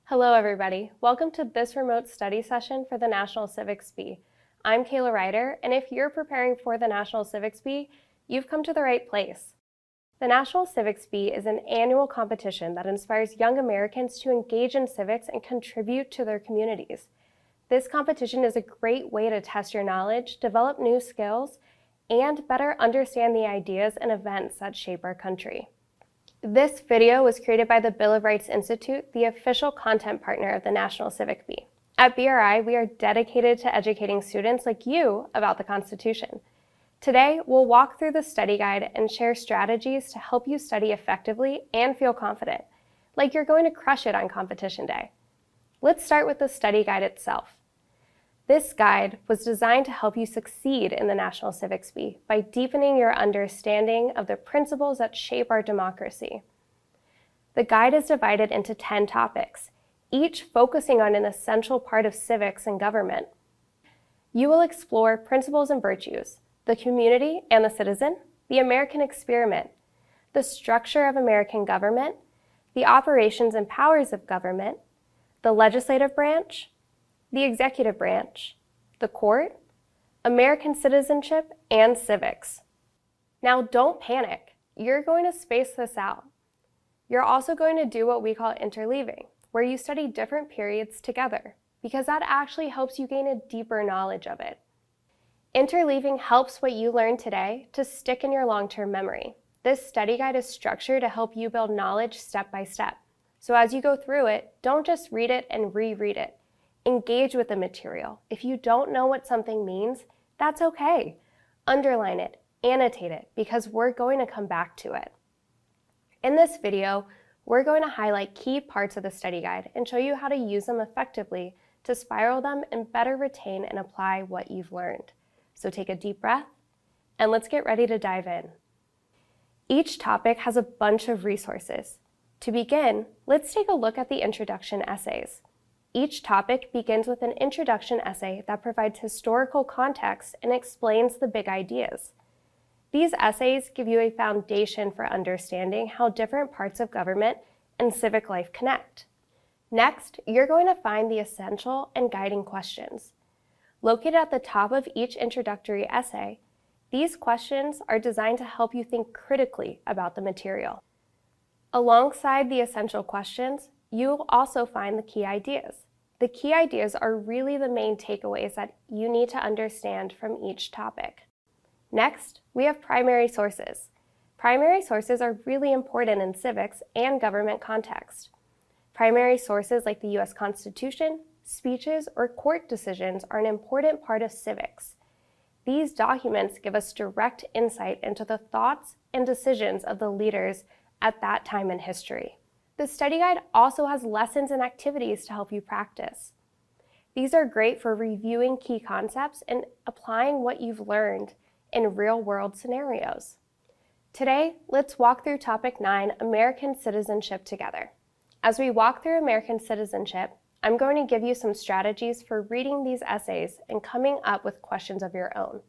Hello everybody, welcome to this remote study session for the National Civics Bee. I'm Kayla Ryder, and if you're preparing for the National Civics Bee, you've come to the right place. The National Civics Bee is an annual competition that inspires young Americans to engage in civics and contribute to their communities. This competition is a great way to test your knowledge, develop new skills, and better understand the ideas and events that shape our country. This video was created by the Bill of Rights Institute, the official content partner of the National Civic Bee. At BRI, we are dedicated to educating students like you about the Constitution. Today, we'll walk through the study guide and share strategies to help you study effectively and feel confident, like you're going to crush it on competition day. Let's start with the study guide itself. This guide was designed to help you succeed in the National Civics Bee by deepening your understanding of the principles that shape our democracy. The guide is divided into 10 topics, each focusing on an essential part of civics and government. You will explore principles and virtues, the community and the citizen, the American experiment, the structure of American government, the operations and powers of government, the legislative branch, the executive branch, the court, American citizenship, and civics. Now don't panic, you're going to space this out. You're also going to do what we call interleaving, where you study different periods together, because that actually helps you gain a deeper knowledge of it. Interleaving helps what you learn today to stick in your long-term memory. This study guide is structured to help you build knowledge step by step. So as you go through it, don't just read it and reread it. Engage with the material. If you don't know what something means, that's okay. Underline it, annotate it, because we're going to come back to it. In this video, we're going to highlight key parts of the study guide and show you how to use them effectively to spiral them and better retain and apply what you've learned. So take a deep breath, and let's get ready to dive in. Each topic has a bunch of resources. To begin, let's take a look at the introduction essays. Each topic begins with an introduction essay that provides historical context and explains the big ideas. These essays give you a foundation for understanding how different parts of government and civic life connect. Next, you're going to find the essential and guiding questions. Located at the top of each introductory essay, these questions are designed to help you think critically about the material. Alongside the essential questions, you'll also find the key ideas. The key ideas are really the main takeaways that you need to understand from each topic. Next, we have primary sources. Primary sources are really important in civics and government context. Primary sources like the U.S. Constitution, speeches, or court decisions are an important part of civics. These documents give us direct insight into the thoughts and decisions of the leaders at that time in history. The study guide also has lessons and activities to help you practice. These are great for reviewing key concepts and applying what you've learned in real-world scenarios. Today, let's walk through Topic 9, American Citizenship together. As we walk through American citizenship, I'm going to give you some strategies for reading these essays and coming up with questions of your own.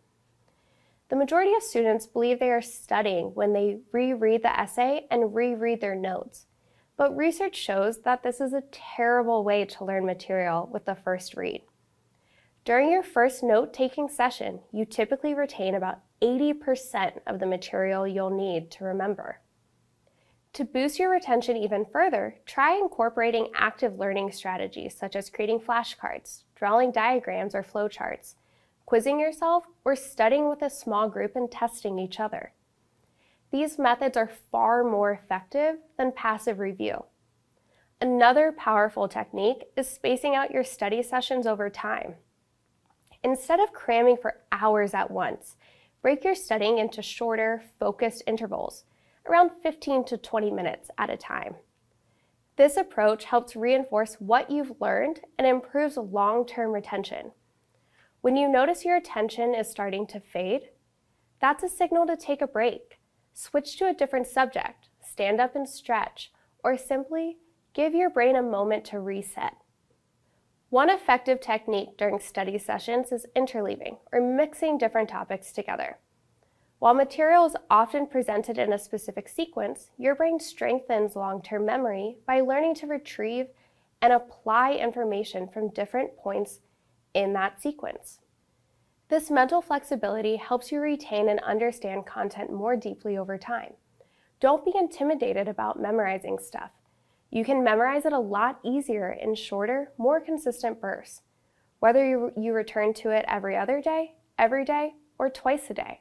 The majority of students believe they are studying when they reread the essay and reread their notes. But research shows that this is a terrible way to learn material with the first read. During your first note-taking session, you typically retain about 80% of the material you'll need to remember. To boost your retention even further, try incorporating active learning strategies such as creating flashcards, drawing diagrams or flowcharts, quizzing yourself, or studying with a small group and testing each other. These methods are far more effective than passive review. Another powerful technique is spacing out your study sessions over time. Instead of cramming for hours at once, break your studying into shorter, focused intervals, around 15 to 20 minutes at a time. This approach helps reinforce what you've learned and improves long-term retention. When you notice your attention is starting to fade, that's a signal to take a break. Switch to a different subject, stand up and stretch, or simply give your brain a moment to reset. One effective technique during study sessions is interleaving, or mixing different topics together. While material is often presented in a specific sequence, your brain strengthens long-term memory by learning to retrieve and apply information from different points in that sequence. This mental flexibility helps you retain and understand content more deeply over time. Don't be intimidated about memorizing stuff. You can memorize it a lot easier in shorter, more consistent bursts, whether you return to it every other day, every day, or twice a day.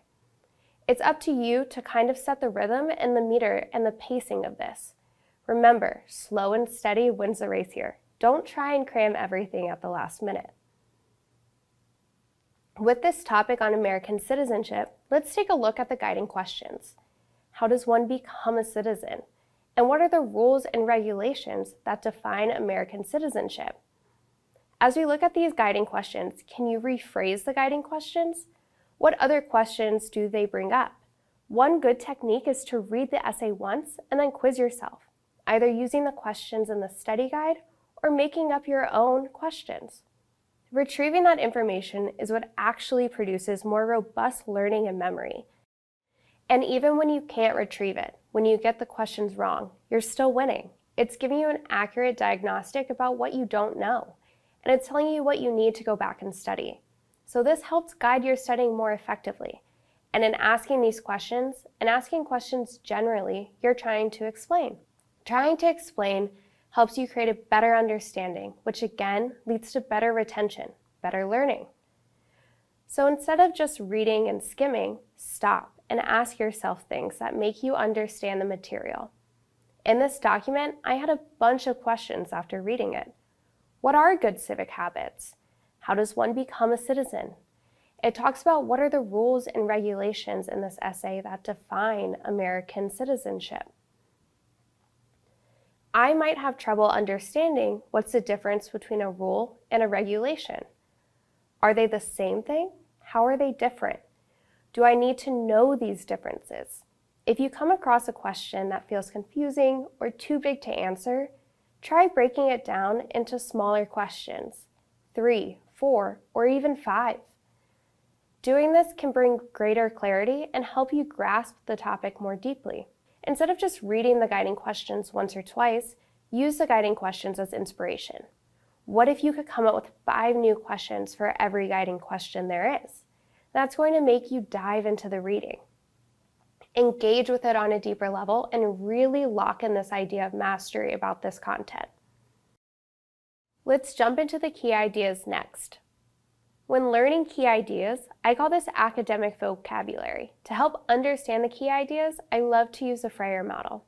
It's up to you to kind of set the rhythm and the meter and the pacing of this. Remember, slow and steady wins the race here. Don't try and cram everything at the last minute. With this topic on American citizenship, let's take a look at the guiding questions. How does one become a citizen? And what are the rules and regulations that define American citizenship? As we look at these guiding questions, can you rephrase the guiding questions? What other questions do they bring up? One good technique is to read the essay once and then quiz yourself, either using the questions in the study guide or making up your own questions. Retrieving that information is what actually produces more robust learning and memory. And even when you can't retrieve it, when you get the questions wrong, you're still winning. It's giving you an accurate diagnostic about what you don't know, and it's telling you what you need to go back and study. So this helps guide your studying more effectively. And in asking these questions, and asking questions generally, you're trying to explain. Trying to explain helps you create a better understanding, which again leads to better retention, better learning. So instead of just reading and skimming, stop and ask yourself things that make you understand the material. In this document, I had a bunch of questions after reading it. What are good civic habits? How does one become a citizen? It talks about what are the rules and regulations in this essay that define American citizenship. I might have trouble understanding what's the difference between a rule and a regulation. Are they the same thing? How are they different? Do I need to know these differences? If you come across a question that feels confusing or too big to answer, try breaking it down into smaller questions, 3, 4, or even 5. Doing this can bring greater clarity and help you grasp the topic more deeply. Instead of just reading the guiding questions once or twice, use the guiding questions as inspiration. What if you could come up with 5 new questions for every guiding question there is? That's going to make you dive into the reading. Engage with it on a deeper level and really lock in this idea of mastery about this content. Let's jump into the key ideas next. When learning key ideas, I call this academic vocabulary. To help understand the key ideas, I love to use the Freyr model.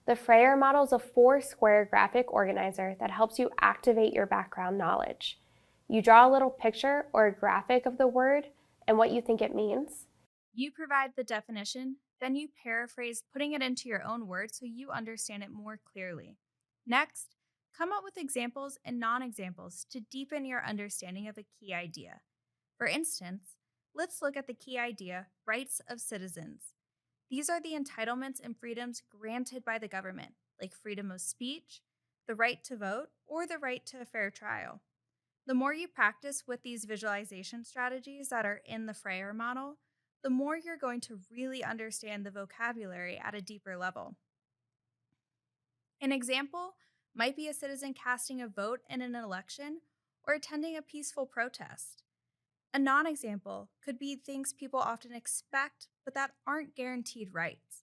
The Freyr model is a 4-square graphic organizer that helps you activate your background knowledge. You draw a little picture or a graphic of the word and what you think it means. You provide the definition, then you paraphrase, putting it into your own words so you understand it more clearly. Next, come up with examples and non-examples to deepen your understanding of a key idea. For instance, let's look at the key idea, rights of citizens. These are the entitlements and freedoms granted by the government, like freedom of speech, the right to vote, or the right to a fair trial. The more you practice with these visualization strategies that are in the Freyr model, the more you're going to really understand the vocabulary at a deeper level. An example might be a citizen casting a vote in an election or attending a peaceful protest. A non-example could be things people often expect but that aren't guaranteed rights,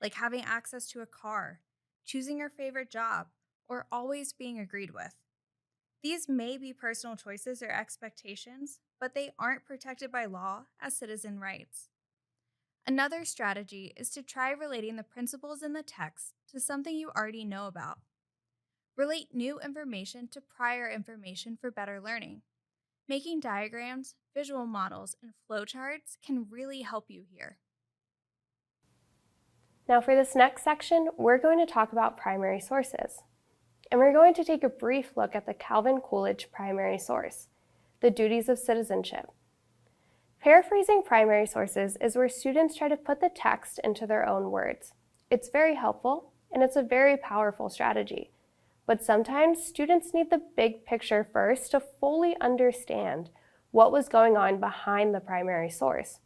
like having access to a car, choosing your favorite job, or always being agreed with. These may be personal choices or expectations, but they aren't protected by law as citizen rights. Another strategy is to try relating the principles in the text to something you already know about. Relate new information to prior information for better learning. Making diagrams, visual models, and flowcharts can really help you here. Now for this next section, we're going to talk about primary sources. And we're going to take a brief look at the Coolidge primary source, the duties of citizenship. Paraphrasing primary sources is where students try to put the text into their own words. It's very helpful, and it's a very powerful strategy. But sometimes students need the big picture first to fully understand what was going on behind the primary source.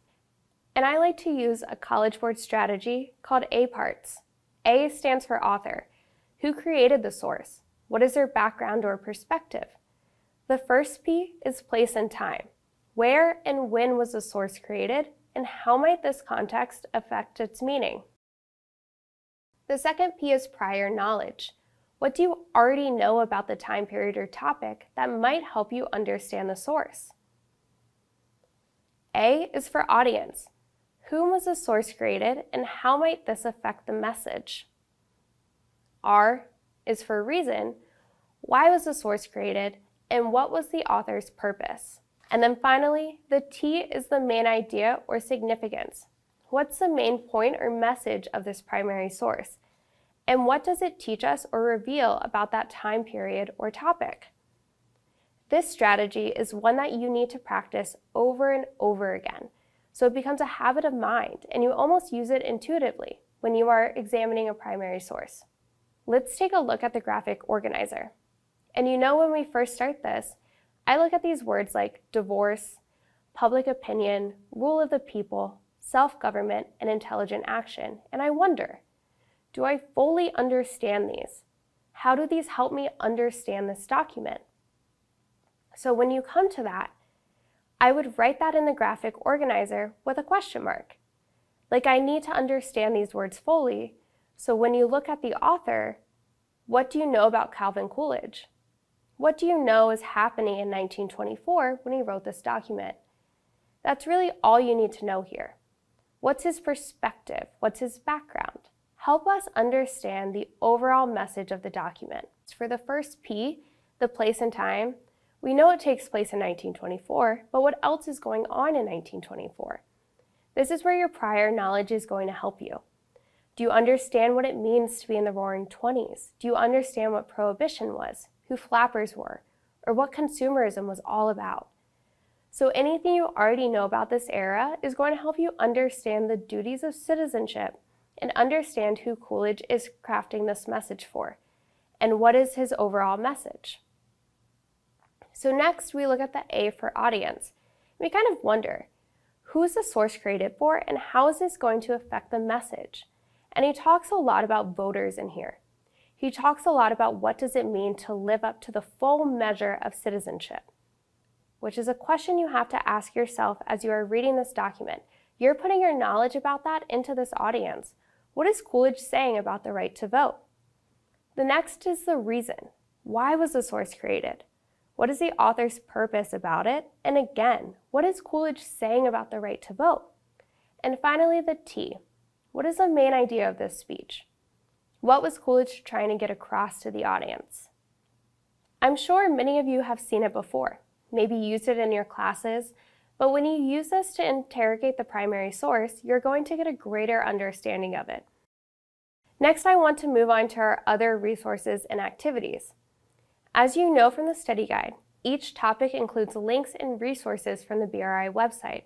And I like to use a College Board strategy called A parts. A stands for author. Who created the source? What is their background or perspective? The first P is place and time. Where and when was the source created, and how might this context affect its meaning? The second P is prior knowledge. What do you already know about the time period or topic that might help you understand the source? A is for audience. Whom was the source created, and how might this affect the message? R is for reason. Why was the source created, and what was the author's purpose? And then finally, the T is the main idea or significance. What's the main point or message of this primary source? And what does it teach us or reveal about that time period or topic? This strategy is one that you need to practice over and over again, so it becomes a habit of mind and you almost use it intuitively when you are examining a primary source. Let's take a look at the graphic organizer. And you know, when we first start this, I look at these words like divorce, public opinion, rule of the people, self-government, and intelligent action, and I wonder, do I fully understand these? How do these help me understand this document? So when you come to that, I would write that in the graphic organizer with a question mark. Like, I need to understand these words fully, so when you look at the author, what do you know about Calvin Coolidge? What do you know is happening in 1924 when he wrote this document? That's really all you need to know here. What's his perspective? What's his background? Help us understand the overall message of the document. For the first P, the place and time, we know it takes place in 1924, but what else is going on in 1924? This is where your prior knowledge is going to help you. Do you understand what it means to be in the Roaring '20s? Do you understand what Prohibition was, who flappers were, or what consumerism was all about? So anything you already know about this era is going to help you understand the duties of citizenship and understand who Coolidge is crafting this message for, and what is his overall message. So next, we look at the A for audience. We kind of wonder, who is the source created for, and how is this going to affect the message? And he talks a lot about voters in here. He talks a lot about what does it mean to live up to the full measure of citizenship, which is a question you have to ask yourself as you are reading this document. You're putting your knowledge about that into this audience. What is Coolidge saying about the right to vote? The next is the reason. Why was the source created? What is the author's purpose about it? And again, what is Coolidge saying about the right to vote? And finally, the T. What is the main idea of this speech? What was Coolidge trying to get across to the audience? I'm sure many of you have seen it before, maybe used it in your classes, but when you use this to interrogate the primary source, you're going to get a greater understanding of it. Next, I want to move on to our other resources and activities. As you know from the study guide, each topic includes links and resources from the BRI website.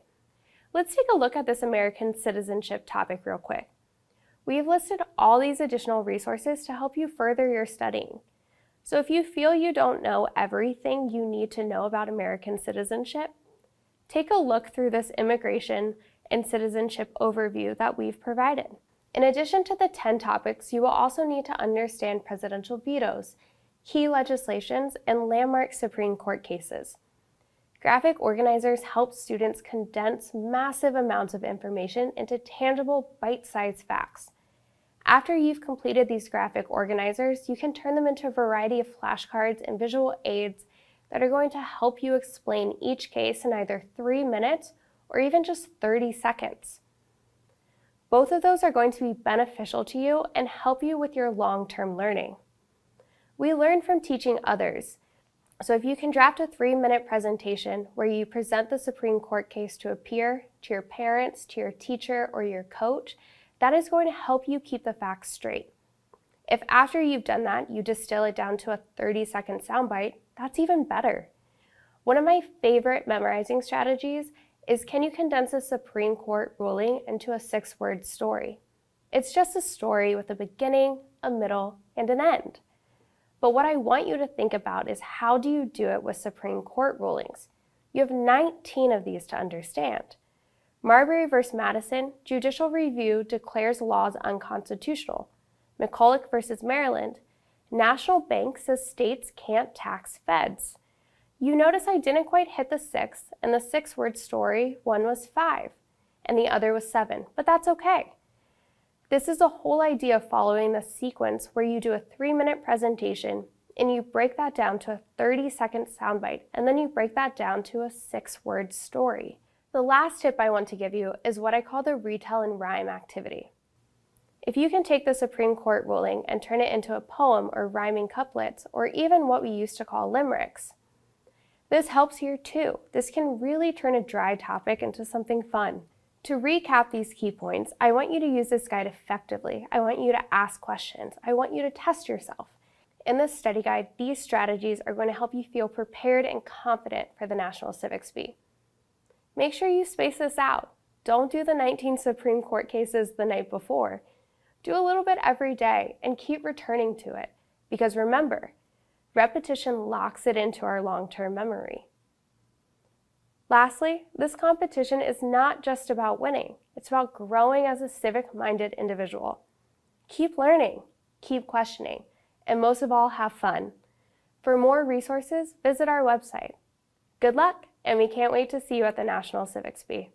Let's take a look at this American citizenship topic real quick. We've listed all these additional resources to help you further your studying. So if you feel you don't know everything you need to know about American citizenship, take a look through this immigration and citizenship overview that we've provided. In addition to the 10 topics, you will also need to understand presidential vetoes, key legislations, and landmark Supreme Court cases. Graphic organizers help students condense massive amounts of information into tangible, bite-sized facts. After you've completed these graphic organizers, you can turn them into a variety of flashcards and visual aids that are going to help you explain each case in either 3 minutes or even just 30 seconds. Both of those are going to be beneficial to you and help you with your long-term learning. We learn from teaching others. So if you can draft a 3-minute presentation where you present the Supreme Court case to a peer, to your parents, to your teacher, or your coach, that is going to help you keep the facts straight. If after you've done that, you distill it down to a 30-second soundbite, that's even better. One of my favorite memorizing strategies is, can you condense a Supreme Court ruling into a 6-word story? It's just a story with a beginning, a middle, and an end. But what I want you to think about is, how do you do it with Supreme Court rulings? You have 19 of these to understand. Marbury v. Madison, judicial review declares laws unconstitutional. McCulloch v. Maryland, National Bank says states can't tax feds. You notice I didn't quite hit the 6, and the 6-word story, one was 5, and the other was 7, but that's okay. This is the whole idea of following the sequence where you do a 3-minute presentation and you break that down to a 30-second soundbite, and then you break that down to a 6-word story. The last tip I want to give you is what I call the retell and rhyme activity. If you can take the Supreme Court ruling and turn it into a poem or rhyming couplets, or even what we used to call limericks, this helps here too. This can really turn a dry topic into something fun. To recap these key points, I want you to use this guide effectively. I want you to ask questions. I want you to test yourself. In this study guide, these strategies are going to help you feel prepared and confident for the National Civics Bee. Make sure you space this out. Don't do the 19 Supreme Court cases the night before. Do a little bit every day and keep returning to it. Because remember, repetition locks it into our long-term memory. Lastly, this competition is not just about winning. It's about growing as a civic-minded individual. Keep learning, keep questioning, and most of all, have fun. For more resources, visit our website. Good luck, and we can't wait to see you at the National Civics Bee.